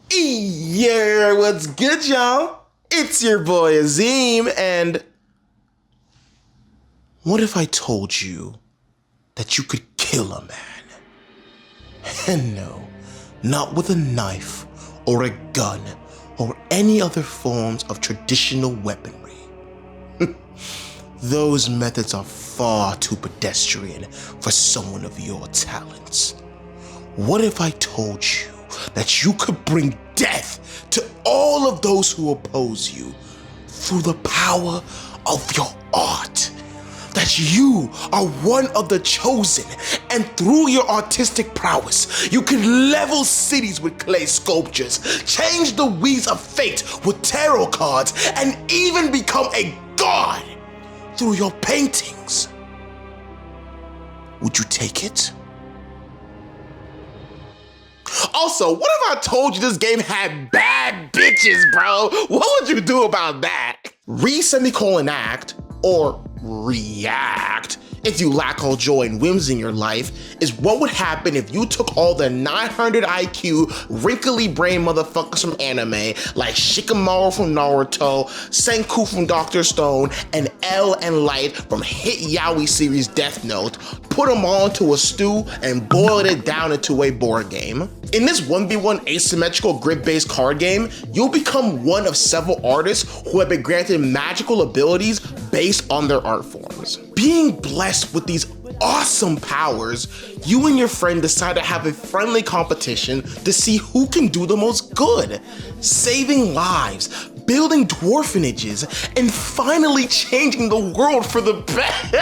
Yeah, what's good, y'all? It's your boy Azeem, and what if I told you that you could kill a man? And no, not with a knife or a gun or any other forms of traditional weaponry. Those methods are far too pedestrian for someone of your talents. What if I told you that you could bring death to all of those who oppose you through the power of your art? That you are one of the chosen, and through your artistic prowess, you can level cities with clay sculptures, change the wheels of fate with tarot cards, and even become a god through your paintings. Would you take it? Also, what if I told you this game had bad bitches, bro? What would you do about that? Re-act or react, if you lack all joy and whims in your life, is what would happen if you took all the 900 IQ, wrinkly brain motherfuckers from anime, like Shikamaru from Naruto, Senku from Dr. Stone, and L and Light from hit yaoi series Death Note, put them all into a stew and boiled it down into a board game. In this 1v1 asymmetrical grid-based card game, you'll become one of several artists who have been granted magical abilities based on their art forms. Being blessed with these awesome powers, you and your friend decide to have a friendly competition to see who can do the most good, saving lives, building dwarfinages, and finally changing the world for the best.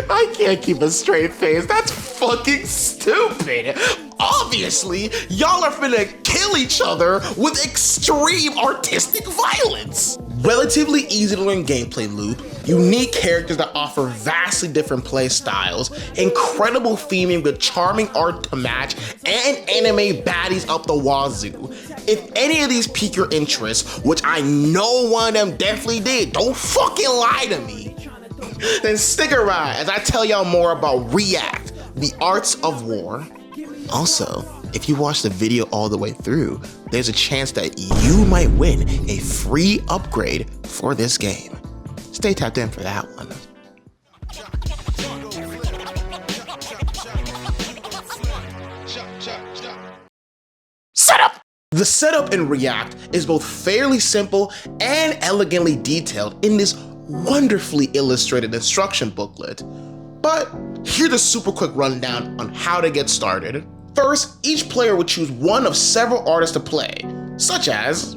I can't keep a straight face. That's fucking stupid. Obviously, y'all are finna kill each other with extreme artistic violence. Relatively easy to learn gameplay loop, unique characters that offer vastly different play styles, incredible theming with charming art to match, and anime baddies up the wazoo. If any of these pique your interest, which I know one of them definitely did, don't fucking lie to me, then stick around as I tell y'all more about React, the Arts of War. Also, if you watch the video all the way through, there's a chance that you might win a free upgrade for this game. Stay tapped in for that one. Setup! The setup in React is both fairly simple and elegantly detailed in this wonderfully illustrated instruction booklet. But here's a super quick rundown on how to get started. First, each player will choose one of several artists to play, such as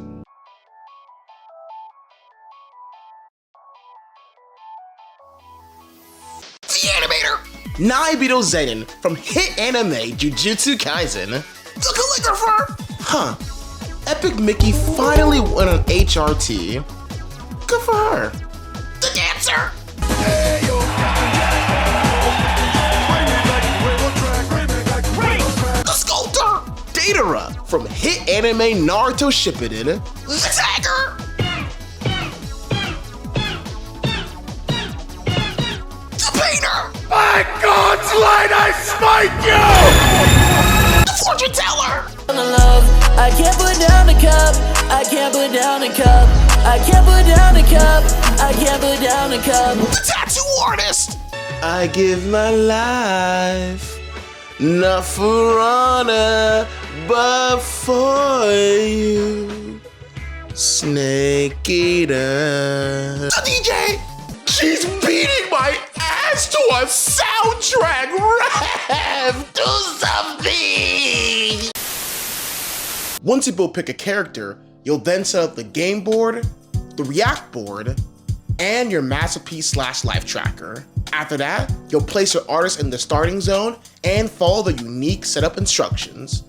the animator, Naibito Zenin from hit anime Jujutsu Kaisen, the calligrapher, Epic Mickey finally won an HRT, good for her, the dancer, the sculptor, Datara from hit anime Naruto Shippuden, the tagger, the painter, by God's light I smite you, the fortune teller, I can't put down the cup, I can't put down the cup, I can't put down the cup, I can't put down the cup, the tattoo artist, I give my life, not for honor, but for you, Snake Eater, the DJ, she's beating my ass to a soundtrack, Rev, do something! Once you both pick a character, you'll then set up the game board, the React board, and your masterpiece/life tracker. After that, you'll place your artist in the starting zone and follow the unique setup instructions.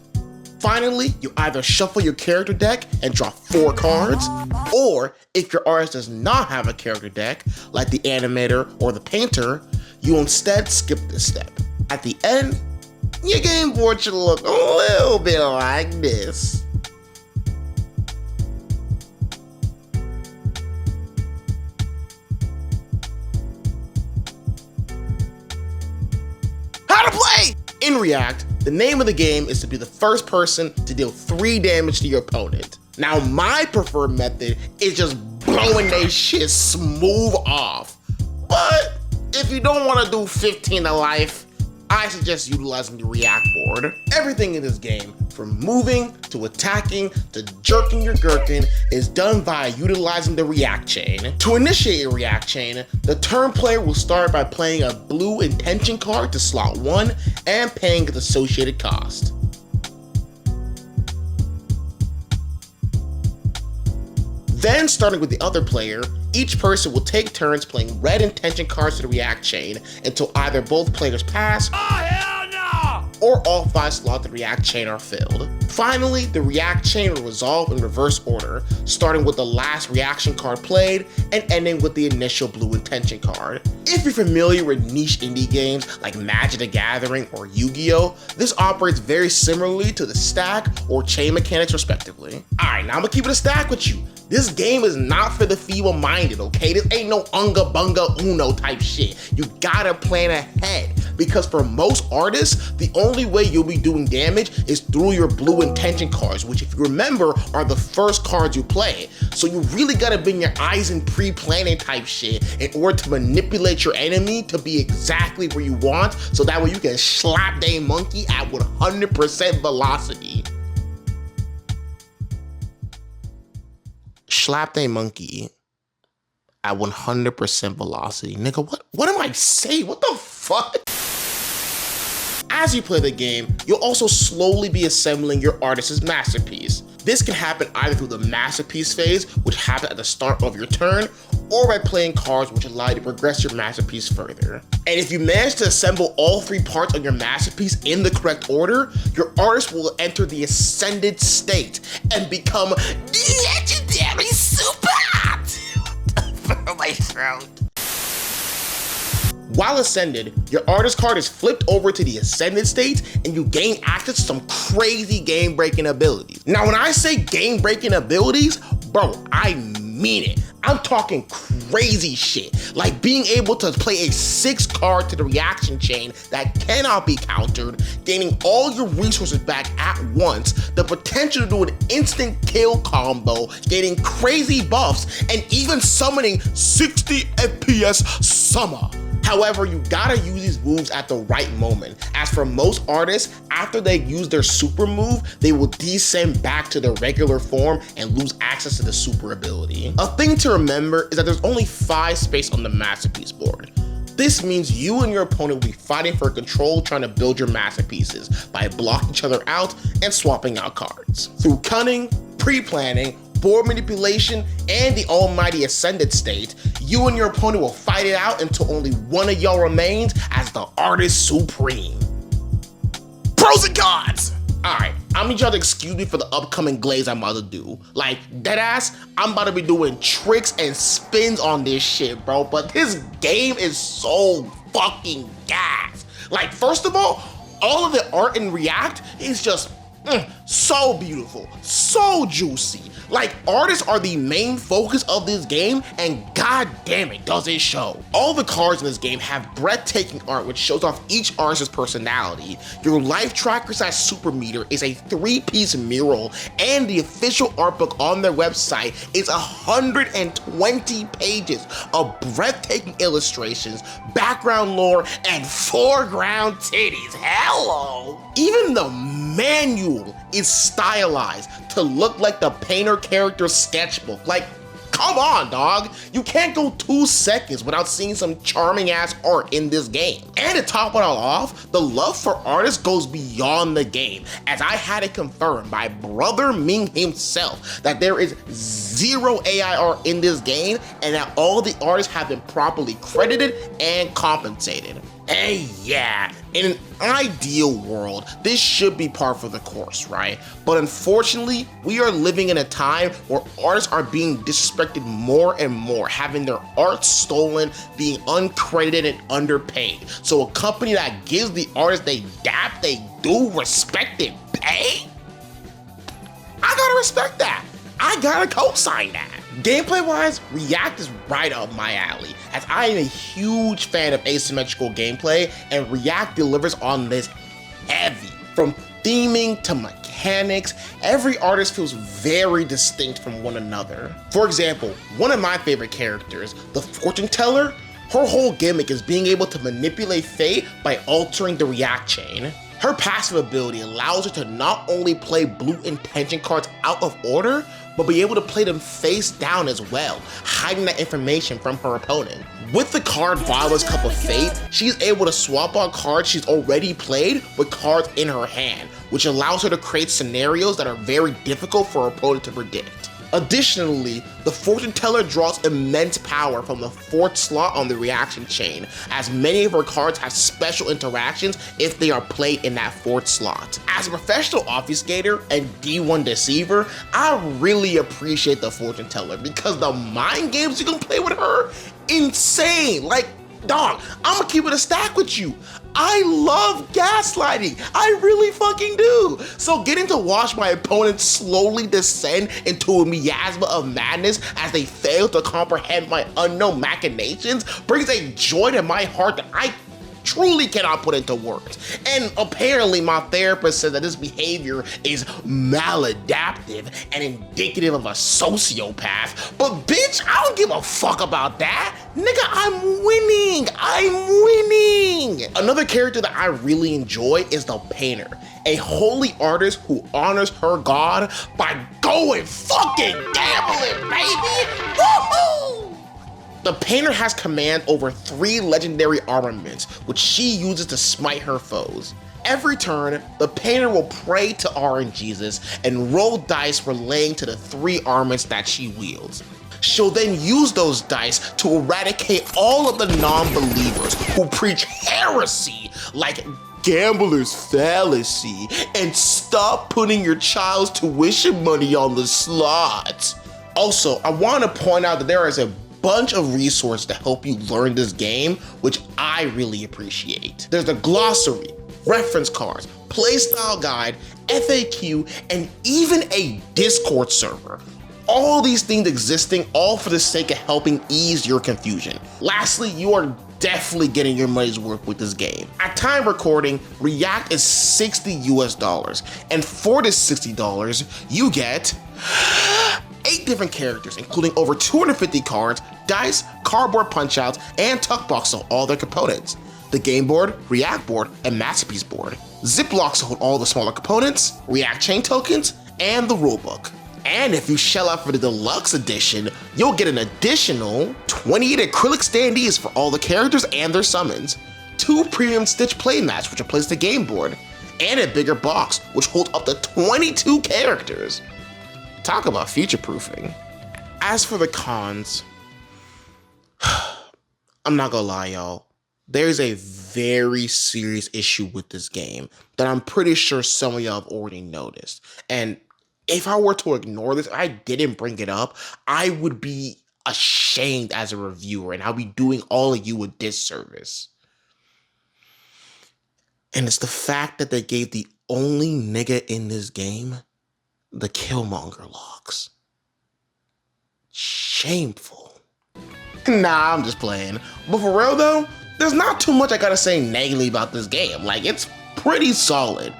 Finally, you either shuffle your character deck and draw 4 cards, or if your artist does not have a character deck, like the animator or the painter, you instead skip this step. At the end, your game board should look a little bit like this. How to play! In React, The name of the game is to be the first person to deal 3 damage to your opponent. Now, my preferred method is just blowing they shit smooth off. But if you don't want to do 15 to life, I suggest utilizing the react board. Everything in this game, from moving to attacking to jerking your gherkin, is done by utilizing the react chain. To initiate a react chain, the turn player will start by playing a blue intention card to slot 1 and paying its associated cost. Then, starting with the other player, each person will take turns playing red intention cards to the react chain until either both players pass, or all 5 slots of the react chain are filled. Finally, the react chain will resolve in reverse order, starting with the last reaction card played and ending with the initial blue intention card. If you're familiar with niche indie games like Magic the Gathering or Yu-Gi-Oh!, this operates very similarly to the stack or chain mechanics respectively. Alright, now I'm gonna keep it a stack with you. This game is not for the feeble-minded, okay? This ain't no Unga Bunga Uno type shit. You gotta plan ahead, because for most artists, the only way you'll be doing damage is through your blue intention cards, which if you remember are the first cards you play. So you really gotta bring your eyes in pre-planning type shit in order to manipulate your enemy to be exactly where you want, so that way you can slap they monkey at 100% velocity. Slap they monkey at 100% velocity. Nigga, what am I saying? What the fuck? As you play the game, you'll also slowly be assembling your artist's masterpiece. This can happen either through the masterpiece phase, which happens at the start of your turn, or by playing cards which allow you to progress your masterpiece further. And if you manage to assemble all 3 parts of your masterpiece in the correct order, your artist will enter the ascended state and become legendary super hot. My throat. While ascended, your artist card is flipped over to the ascended state and you gain access to some crazy game-breaking abilities. Now, when I say game-breaking abilities, bro, I mean it. I'm talking crazy shit, like being able to play a 6 card to the reaction chain that cannot be countered, gaining all your resources back at once, the potential to do an instant kill combo, gaining crazy buffs, and even summoning 60 FPS summer. However, you gotta use these moves at the right moment. As for most artists, after they use their super move, they will descend back to their regular form and lose access to the super ability. A thing to remember is that there's only 5 space on the masterpiece board. This means you and your opponent will be fighting for control, trying to build your masterpieces by blocking each other out and swapping out cards. Through cunning, pre-planning, board manipulation, and the almighty ascended state, you and your opponent will fight it out until only one of y'all remains as the artist supreme. Pros and cons! Alright, I need y'all to excuse me for the upcoming glaze I'm about to do. Like, deadass, I'm about to be doing tricks and spins on this shit, bro, but this game is so fucking gas. Like, first of all of the art in React is just so beautiful, so juicy. Like, artists are the main focus of this game, and god damn it, does it show. All the cards in this game have breathtaking art which shows off each artist's personality. Your life tracker / super meter is a 3-piece mural, and the official art book on their website is 120 pages of breathtaking illustrations, background lore, and foreground titties. Hello! Even the manual is stylized to look like the painter character's sketchbook. Like, come on, dog. You can't go 2 seconds without seeing some charming ass art in this game. And to top it all off, the love for artists goes beyond the game, as I had it confirmed by Brother Ming himself that there is 0 AI art in this game and that all the artists have been properly credited and compensated. And yeah, in an ideal world, this should be par for the course, right? But unfortunately, we are living in a time where artists are being disrespected more and more, having their art stolen, being uncredited and underpaid. So a company that gives the artists they dap, they do respect and pay? I gotta respect that. I gotta co-sign that. Gameplay-wise, React is right up my alley, as I am a huge fan of asymmetrical gameplay, and React delivers on this heavy. From theming to mechanics, every artist feels very distinct from one another. For example, one of my favorite characters, the fortune teller, her whole gimmick is being able to manipulate fate by altering the react chain. Her passive ability allows her to not only play blue intention cards out of order, but be able to play them face down as well, hiding that information from her opponent. With the card Violet's Cup of Fate, she's able to swap out cards she's already played with cards in her hand, which allows her to create scenarios that are very difficult for her opponent to predict. Additionally, the fortune teller draws immense power from the 4th slot on the reaction chain, as many of her cards have special interactions if they are played in that 4th slot. As a professional obfuscator and D1 deceiver, I really appreciate the fortune teller because the mind games you can play with her, insane. Like, dog, I'm gonna keep it a stack with you. I love gaslighting. I really fucking do. So getting to watch my opponents slowly descend into a miasma of madness as they fail to comprehend my unknown machinations brings a joy to my heart that I truly cannot put into words. And apparently my therapist said that this behavior is maladaptive and indicative of a sociopath. But bitch, I don't give a fuck about that. Nigga, I'm winning. Another character that I really enjoy is the painter, a holy artist who honors her god by going fucking gambling, baby. Woohoo! The painter has command over 3 legendary armaments, which she uses to smite her foes. Every turn, the painter will pray to RNGesus and roll dice relating to the 3 armaments that she wields. She'll then use those dice to eradicate all of the non-believers who preach heresy like gambler's fallacy and stop putting your child's tuition money on the slots. Also, I want to point out that there is a bunch of resources to help you learn this game, which I really appreciate. There's a glossary, reference cards, playstyle guide, FAQ, and even a Discord server. All these things existing all for the sake of helping ease your confusion. Lastly, you are definitely getting your money's worth with this game. At time recording, React is $60 US, and for this $60, you get 8 different characters, including over 250 cards, dice, cardboard punchouts, and tuck box of all their components. The game board, React board, and masterpiece board. Ziplocs to hold all the smaller components, React chain tokens, and the rulebook. And if you shell out for the deluxe edition, you'll get an additional 28 acrylic standees for all the characters and their summons, 2 premium stitch playmats which replace the game board, and a bigger box which holds up to 22 characters. Talk about future-proofing. As for the cons, I'm not gonna lie, y'all. There's a very serious issue with this game that I'm pretty sure some of y'all have already noticed. And if I were to ignore this, if I didn't bring it up, I would be ashamed as a reviewer and I'll be doing all of you a disservice. And it's the fact that they gave the only nigga in this game the Killmonger locks. Shameful. Nah, I'm just playing. But for real though, there's not too much I gotta say negatively about this game. Like, it's pretty solid.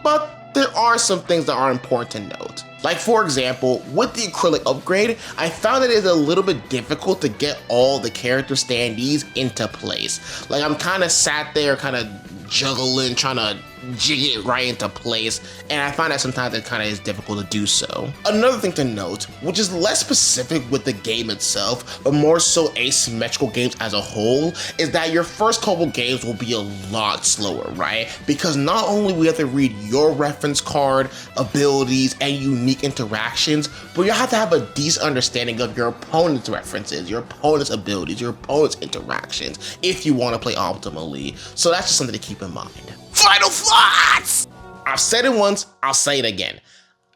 But there are some things that are important to note. Like, for example, with the acrylic upgrade, I found that it's a little bit difficult to get all the character standees into place. Like, I'm kind of sat there kind of juggling, trying to jig it right into place, and I find that sometimes it kind of is difficult to do so. Another thing to note, which is less specific with the game itself, but more so asymmetrical games as a whole, is that your first couple games will be a lot slower, right? Because not only we have to read your reference card, abilities, and unique interactions, but you have to have a decent understanding of your opponent's references, your opponent's abilities, your opponent's interactions, if you want to play optimally. So that's just something to keep in mind. Final thoughts! I've said it once, I'll say it again.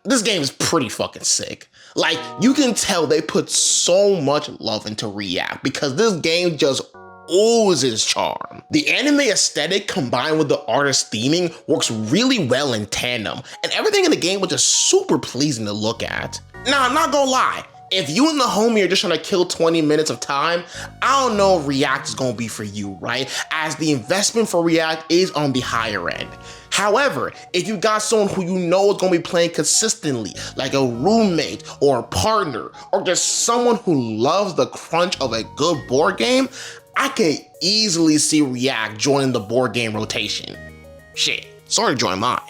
This game is pretty fucking sick. Like, you can tell they put so much love into React because this game just oozes charm. The anime aesthetic combined with the artist theming works really well in tandem, and everything in the game was just super pleasing to look at. Now, I'm not gonna lie, if you and the homie are just trying to kill 20 minutes of time, I don't know if React is gonna be for you, right? As the investment for React is on the higher end. However, if you got someone who you know is gonna be playing consistently, like a roommate or a partner, or just someone who loves the crunch of a good board game, I can easily see React joining the board game rotation. Shit, sorry to join mine.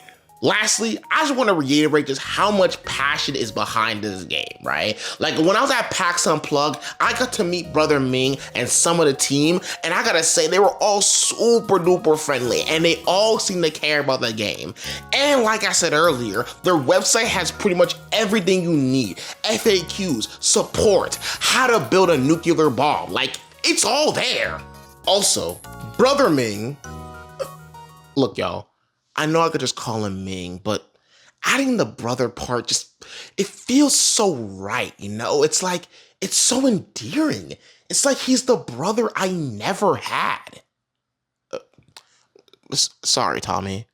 Lastly, I just want to reiterate just how much passion is behind this game, right? Like when I was at PAX Unplugged, I got to meet Brother Ming and some of the team, and I gotta say they were all super duper friendly and they all seem to care about the game. And like I said earlier, their website has pretty much everything you need. FAQs, support, how to build a nuclear bomb, like it's all there. Also, Brother Ming, look y'all, I know I could just call him Ming, but adding the brother part it feels so right, you know? It's like, it's so endearing. It's like he's the brother I never had. Sorry, Tommy.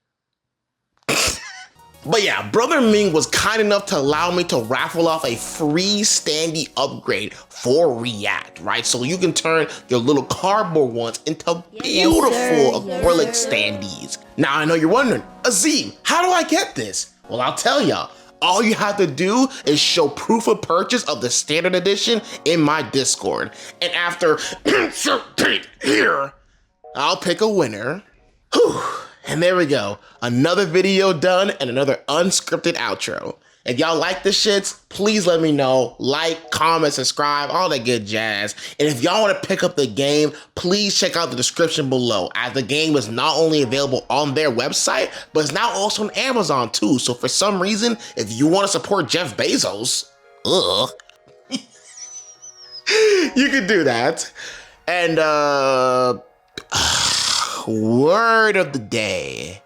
But yeah, Brother Ming was kind enough to allow me to raffle off a free standee upgrade for React, right? So you can turn your little cardboard ones into beautiful acrylic standees. Now I know you're wondering, Azeem, how do I get this? Well, I'll tell y'all. All you have to do is show proof of purchase of the standard edition in my Discord. And after insert date here, I'll pick a winner. Whew. And there we go. Another video done and another unscripted outro. If y'all like this shits, please let me know. Like, comment, subscribe, all that good jazz. And if y'all want to pick up the game, please check out the description below, as the game is not only available on their website, but it's now also on Amazon too. So for some reason, if you want to support Jeff Bezos, you can do that. And word of the day.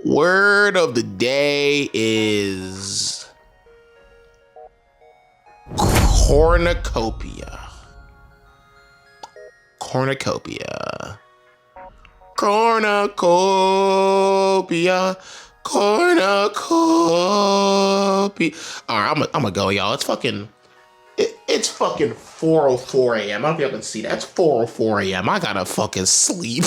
Word of the day is cornucopia. Cornucopia. Cornucopia. Cornucopia. All right, I'm gonna go, y'all. It's fucking 4:04 a.m. I don't know if y'all can see that. It's 4:04 a.m. I gotta fucking sleep.